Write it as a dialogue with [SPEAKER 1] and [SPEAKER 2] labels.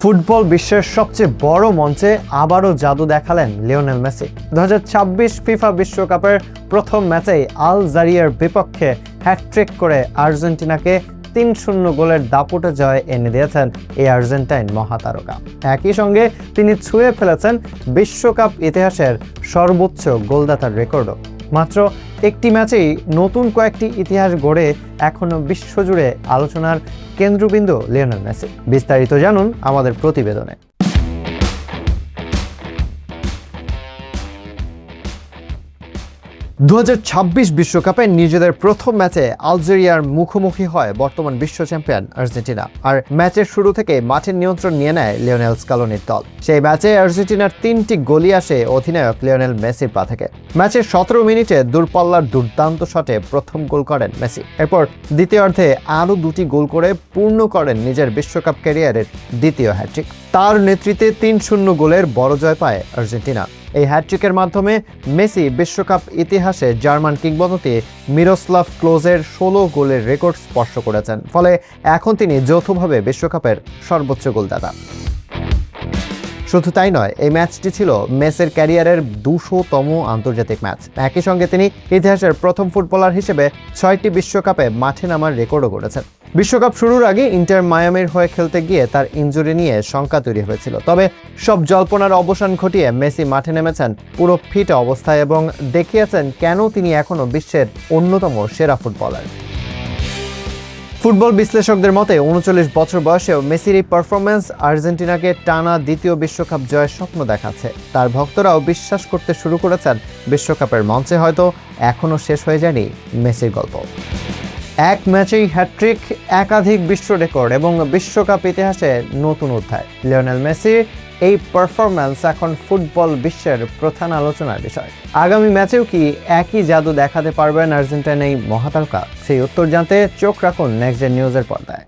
[SPEAKER 1] Football বিশ্বের সবচেয়ে বড় মঞ্চে আবারও জাদু দেখালেন লিওনেল মেসি। 2026 ফিফা বিশ্বকাপের প্রথম ম্যাচেই আল জারিয়ার বিপক্ষে হ্যাটট্রিক করে আর্জেন্টিনাকে 3-0 গোলের দাপুটে জয় এনে দিয়েছেন এই আর্জেন্টাইন মহাতারকা। একই সঙ্গে তিনি ছুঁয়ে ফেলেছেন বিশ্বকাপ ইতিহাসের সর্বোচ্চ গোলদাতার রেকর্ডও। মাত্র একটি ম্যাচেই নতুন কয়েকটি ইতিহাস গড়ে এখনো বিশ্বজুড়ে আলোচনার কেন্দ্রবিন্দু লিওনেল মেসি। বিস্তারিত জানুন আমাদের প্রতিবেদনে। 2026 বিশ্বকাপে নিজেদের প্রথম ম্যাচে আলজেরিয়ার মুখোমুখি হয় বর্তমান বিশ্ব চ্যাম্পিয়ন আর্জেন্টিনা। আর ম্যাচের শুরু থেকে মাঠের নিয়ন্ত্রণ নিয়ে নেয় লিওনেল স্কালোনির দল। সেই ম্যাচে আর্জেন্টিনার 3টি গোলই আসে অধিনায়ক লিওনেল মেসির পা থেকে। ম্যাচের 17 মিনিটে দূরপাল্লার দুর্দান্ত শটে প্রথম গোল করেন মেসি। এরপর দ্বিতীয়ার্ধে আরও 2টি গোল করে পূর্ণ করেন নিজের বিশ্বকাপ ক্যারিয়ারের দ্বিতীয় হ্যাটট্রিক। তার নেতৃত্বে 3-0 গোলের বড় জয় পায় আর্জেন্টিনা। এই হ্যাটট্রিকের মাধ্যমে মেসি বিশ্বকাপ ইতিহাসে জার্মান কিংবদন্তি মিরোস্লাভ ক্লোজের 16 গোলের রেকর্ড স্পর্শ করেছেন। ফলে এখন তিনি যৌথভাবে বিশ্বকাপের সর্বোচ্চ গোলদাতা। শুধু তাই নয়, এই ম্যাচটি ছিল মেসির ক্যারিয়ারের 200তম আন্তর্জাতিক ম্যাচ। একই সঙ্গে তিনি ইতিহাসের প্রথম ফুটবলার হিসেবে 6টি বিশ্বকাপে মাঠে নামার রেকর্ডও গড়েছেন। বিশ্বকাপ শুরুর আগে ইন্টার মায়ামির হয়ে খেলতে গিয়ে তার ইনজুরি নিয়ে শঙ্কা তৈরি হয়েছিল। তবে সব জল্পনার অবসান ঘটিয়ে মেসি মাঠে নেমেছেন পুরো ফিট অবস্থায় এবং দেখিয়েছেন কেন তিনি এখনও বিশ্বের অন্যতম সেরা ফুটবলার। ফুটবল বিশ্লেষকদের মতে 39 বছর বয়সেও মেসির এই পারফরম্যান্স আর্জেন্টিনাকে টানা দ্বিতীয় বিশ্বকাপ জয়ের স্বপ্ন দেখাচ্ছে। তার ভক্তরাও বিশ্বাস করতে শুরু করেছেন বিশ্বকাপের মঞ্চে হয়তো এখনও শেষ হয়ে যায়নি মেসির গল্প। এক ম্যাচেই হ্যাটট্রিক, একাধিক বিশ্ব রেকর্ড এবং বিশ্বকাপ ইতিহাসে নতুন অধ্যায়। লিওনেল মেসির এই পারফরম্যান্স এখন ফুটবল বিশ্বের প্রধান আলোচনার বিষয়। আগামী ম্যাচেও কি একই জাদু দেখাতে পারবেন আর্জেন্টিনার এই মহাতারকা? সেই উত্তর জানতে চোখ রাখুন নেক্সট জেন নিউজের পর্দায়।